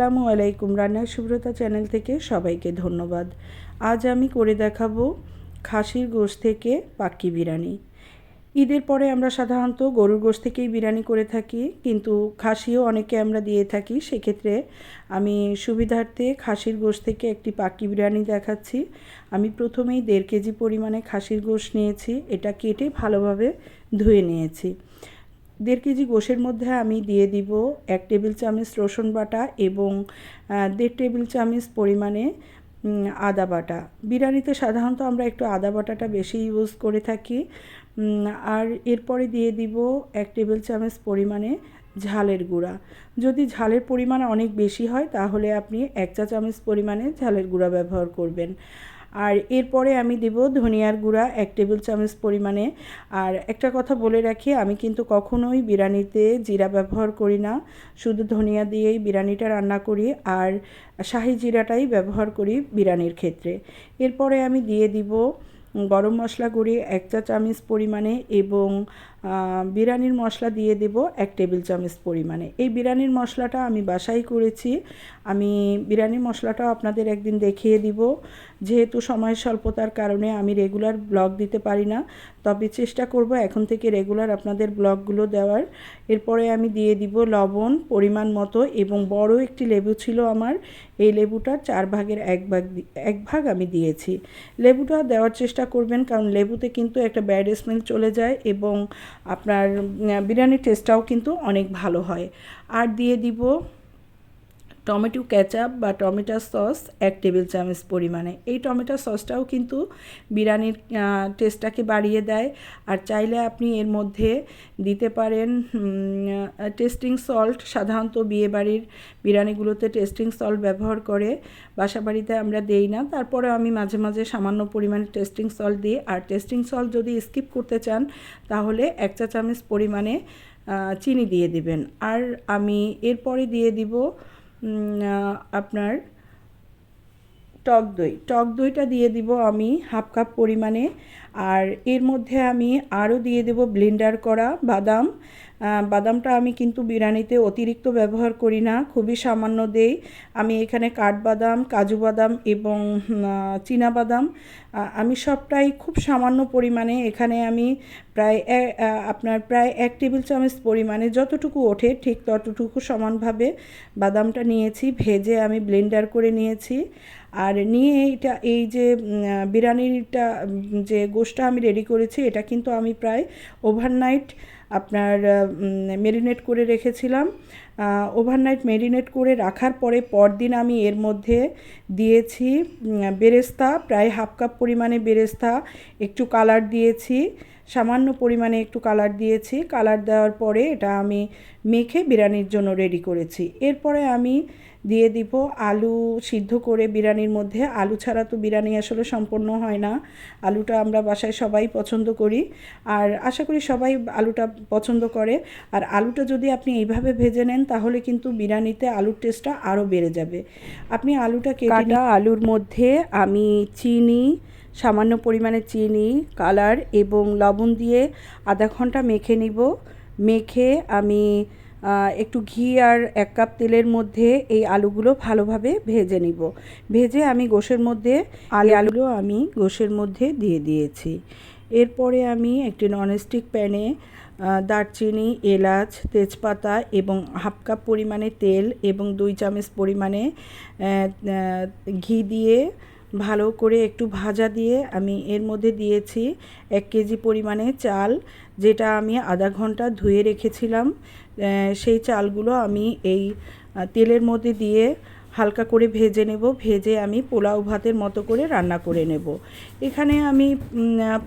আসসালামু আলাইকুম। রান্নার সুব্রতা চ্যানেল থেকে সবাইকে ধন্যবাদ। আজ আমি করে দেখাবো খাসির গোশত থেকে পাক্কি বিরিয়ানি। ঈদের পরে আমরা সাধারণত গরুর গোশত থেকেই বিরিয়ানি করে থাকি, কিন্তু খাসিও অনেকে আমরা দিয়ে থাকি। সেক্ষেত্রে আমি সুবিধার্থে খাসির গোশত থেকে একটি পাক্কি বিরিয়ানি দেখাচ্ছি। আমি প্রথমেই 1.5 কেজি পরিমাণে খাসির গোশত নিয়েছি। এটা কেটে ভালোভাবে ধুয়ে নিয়েছি। 1.5 কেজি গোশের মধ্যে আমি দিয়ে দিব 1 টেবিল চামচ রসুন বাটা এবং 1.5 টেবিল চামচ পরিমাণে আদা বাটা। বিরিয়ানিতে সাধারণত আমরা একটু আদা বাটাটা বেশি ইউজ করে থাকি। আর এরপরে দিয়ে দিব 1 টেবিল চামচ পরিমাণে ঝালের গুঁড়া। যদি ঝালের পরিমাণ অনেক বেশি হয় তাহলে আপনি 1 চা চামচ পরিমাণে ঝালের গুঁড়া ব্যবহার করবেন। আর এরপরে আমি দেব ধনিয়ার গুঁড়া 1 টেবিল চামচ পরিমাণে। আর একটা কথা বলে রাখি, আমি কিন্তু কখনোই বিরিয়ানিতে জিরা ব্যবহার করি না, শুধু ধনিয়া দিয়েই বিরিয়ানিটা রান্না করি, আর শাহি জিরাটাই ব্যবহার করি বিরিয়ানির ক্ষেত্রে। এরপরে আমি দিয়ে দিব গরম মশলা গুঁড়ি 1 চা চামচ পরিমাণে এবং বিরিয়ানির মশলা দিয়ে দেব 1 টেবিল চামচ পরিমাণে। এই বিরিয়ানির মশলাটা আমি বাসায় করেছি। আমি বিরিয়ানির মশলাটাও আপনাদের একদিন দেখিয়ে দিব। যেহেতু সময় স্বল্পতার কারণে আমি রেগুলার ব্লগ দিতে পারি না, তবে চেষ্টা করব এখন থেকে রেগুলার আপনাদের ব্লগগুলো দেওয়ার। এরপরে আমি দিয়ে দিব লবণ পরিমাণ মতো, এবং বড় একটি লেবু ছিল আমার, এই লেবুটার 4 ভাগের 1 ভাগ আমি দিয়েছি। লেবুটা দেওয়ার চেষ্টা করবেন, কারণ লেবুতে কিন্তু একটা ব্যাড স্মেল চলে যায় এবং আপনার বিরিয়ানির টেস্টটাও কিন্তু অনেক ভালো হয়। আর দিয়ে দিব টমেটো কেচাপ বা টমেটো সস 1 টেবিল চামচ পরিমাণে। এই টমেটো সসটাও কিন্তু বিরিয়ানির টেস্টটাকে বাড়িয়ে দেয়। আর চাইলে আপনি এর মধ্যে দিতে পারেন টেস্টিং সল্ট। সাধারণত বিয়েবাড়ির বিরিয়ানিগুলোতে টেস্টিং সল্ট ব্যবহার করে, বাসাবাড়িতে আমরা দেই না। তারপরে আমি মাঝে মাঝে সামান্য পরিমাণে টেস্টিং সল্ট দিই। আর টেস্টিং সল্ট যদি স্কিপ করতে চান তাহলে 1 চা চামচ পরিমাণে চিনি দিয়ে দিবেন। আর আমি এরপরে দিয়ে দিব আপনার টক দইটা দিয়ে দিব আমি হাফ কাপ পরিমাণে। আর এর মধ্যে আমি আরও দিয়ে দেব ব্লেন্ডার করা বাদাম। বাদামটা আমি কিন্তু বিরিয়ানিতে অতিরিক্ত ব্যবহার করি না, খুবই সামান্য দেই। আমি এখানে কাঠবাদাম, কাজু বাদাম এবং চীনা বাদাম আমি সবটাই খুব সামান্য পরিমাণে, এখানে আমি প্রায় 1 টেবিল চামচ পরিমাণে যতটুকু ওঠে ঠিক ততটুকু সমানভাবে বাদামটা নিয়েছি, ভেজে আমি ব্লেন্ডার করে নিয়েছি। আর নিয়ে এই যে বিরিয়ানিটা যে গোশতটা আমি রেডি করেছি, এটা কিন্তু আমি প্রায় ওভারনাইট আপনার মেরিনেট করে রেখেছিলাম। ওভারনাইট মেরিনেট করে রাখার পরে পরদিন আমি এর মধ্যে দিয়েছি বেরেস্তা, প্রায় হাফ কাপ পরিমাণে বেরেস্তা, একটু কালার দিয়েছি, সামান্য পরিমাণে একটু কালার দিয়েছি। কালার দেওয়ার পরে এটা আমি মেখে বিরিয়ানির জন্য রেডি করেছি। এরপরে আমি দিয়ে দিব আলু সিদ্ধ করে বিরিয়ানির মধ্যে। আলু ছাড়া তো বিরিয়ানি আসলে সম্পূর্ণ হয় না। আলুটা আমরা বাসায় সবাই পছন্দ করি, আর আশা করি সবাই আলুটা পছন্দ করে। আর আলুটা যদি আপনি এইভাবে ভেজে নেন তাহলে কিন্তু বিরিয়ানিতে আলুর টেস্টটা আরও বেড়ে যাবে। আপনি আলুটা কাটা আলুর মধ্যে আমি চিনি, সামান্য পরিমাণে চিনি, কালার এবং লবণ দিয়ে আধা ঘন্টা মেখে নিব। মেখে আমি একটু ঘি আর 1 কাপ তেলের মধ্যে এই আলুগুলো ভালোভাবে ভেজে নিব। ভেজে আমি গোশের মধ্যে আলুগুলো আমি গোশের মধ্যে দিয়ে দিয়েছি। এরপরে আমি একটি ননস্টিক প্যানে দারচিনি, এলাচ, তেজপাতা এবং হাফ কাপ পরিমাণে তেল এবং 2 চামচ পরিমাণে ঘি দিয়ে ভালো করে একটু ভাজা দিয়ে আমি এর মধ্যে দিয়েছি 1 কেজি পরিমাণে চাল, যেটা আমি আধা ঘন্টা ধুয়ে রেখেছিলাম। সেই চালগুলো আমি এই তেলের মধ্যে দিয়ে হালকা করে ভেজে নেব। ভেজে আমি পোলাও ভাতের মতো করে রান্না করে নেব। এখানে আমি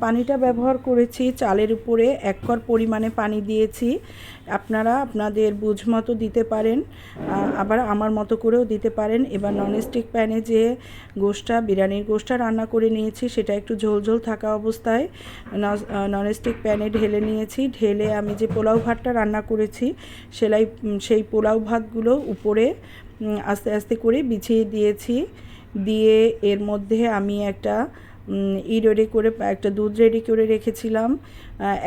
পানিটা ব্যবহার করেছি চালের উপরে 1 কড় পরিমাণে পানি দিয়েছি। আপনারা আপনাদের বুঝ মতো দিতে পারেন, আবার আমার মতো করেও দিতে পারেন। এবার ননস্টিক প্যানে যে বিরিয়ানির গোশতটা রান্না করে নিয়েছি সেটা একটু ঝোল ঝোল থাকা অবস্থায় ননস্টিক প্যানে ঢেলে নিয়েছি। ঢেলে আমি যে পোলাও ভাতটা রান্না করেছি সেই পোলাও ভাতগুলো উপরে আস্তে আস্তে করে বিছিয়ে দিয়েছি। দিয়ে এর মধ্যে আমি একটা দুধ রেডি করে রেখেছিলাম,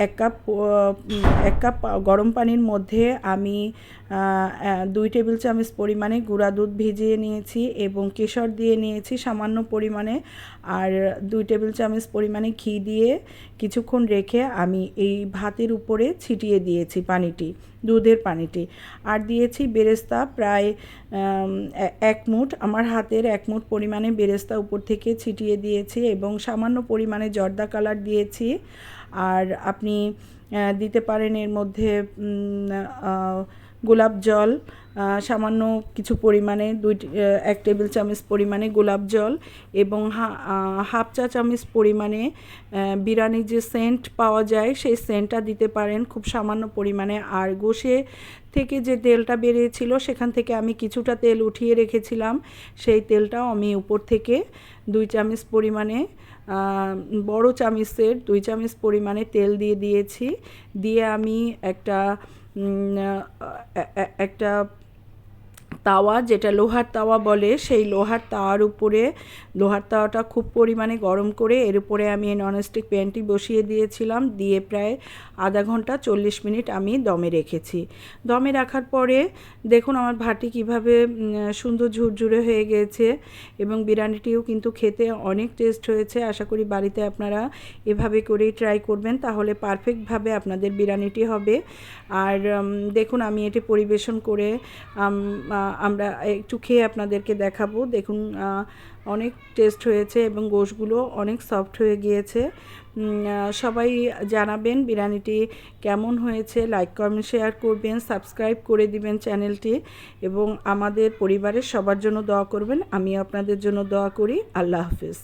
এক কাপ গরম পানির মধ্যে আমি 2 টেবিল চামচ পরিমাণে গুঁড়া দুধ ভিজিয়ে নিয়েছি এবং কেশর দিয়ে নিয়েছি সামান্য পরিমাণে, আর 2 টেবিল চামচ পরিমাণে ঘি দিয়ে কিছুক্ষণ রেখে আমি এই ভাতের উপরে ছিটিয়ে দিয়েছি দুধের পানিটি। আর দিয়েছি বেরেস্তা প্রায় 1 মুঠ, আমার হাতের 1 মুঠ পরিমাণে বেরেস্তা উপর থেকে ছিটিয়ে দিয়েছি এবং সামান্য পরিমাণে জর্দা কালার দিয়েছি। আর আপনি দিতে পারেন এর মধ্যে গোলাপ জল, সামান্য কিছু পরিমাণে 1 টেবিল চামচ পরিমাণে গোলাপ জল এবং হাফ চা চামচ পরিমাণে বিরিয়ানির যে সেন্ট পাওয়া যায় সেই সেন্টটা দিতে পারেন খুব সামান্য পরিমাণে। আর গোশে থেকে যে তেলটা বেরিয়েছিল সেখান থেকে আমি কিছুটা তেল উঠিয়ে রেখেছিলাম, সেই তেলটাও আমি উপর থেকে 2 চামচ পরিমাণে, বড় চামচের 2 চামচ পরিমাণে তেল দিয়ে দিয়েছি। দিয়ে আমি একটা তাওয়া, যেটা লোহার তাওয়া বলে, সেই লোহার তাওয়াটা খুব পরিমাণে গরম করে এর উপরে আমি ননস্টিক প্যানটি বসিয়ে দিয়েছিলাম, দিয়ে প্রায় আধা ঘন্টা 40 মিনিট আমি দমে রেখেছি। দমে রাখার পরে দেখুন আমার ভাতটি কীভাবে সুন্দর ঝুরঝুরে হয়ে গেছে এবং বিরিয়ানিটিও কিন্তু খেতে অনেক টেস্ট হয়েছে। আশা করি বাড়িতে আপনারা এভাবে করেই ট্রাই করবেন, তাহলে পারফেক্টভাবে আপনাদের বিরিয়ানিটি হবে। আর দেখুন আমি এটি পরিবেশন করে আমরা একটু খেয়ে আপনাদেরকে দেখাবো। দেখুন অনেক টেস্ট হয়েছে এবং গোশগুলো অনেক সফট হয়ে গিয়েছে। সবাই জানাবেন বিরিয়ানিটি কেমন হয়েছে, লাইক কমেন্ট শেয়ার করবেন, সাবস্ক্রাইব করে দিবেন চ্যানেলটি এবং আমাদের পরিবারের সবার জন্য দোয়া করবেন। আমি আপনাদের জন্য দোয়া করি। আল্লাহ হাফেজ।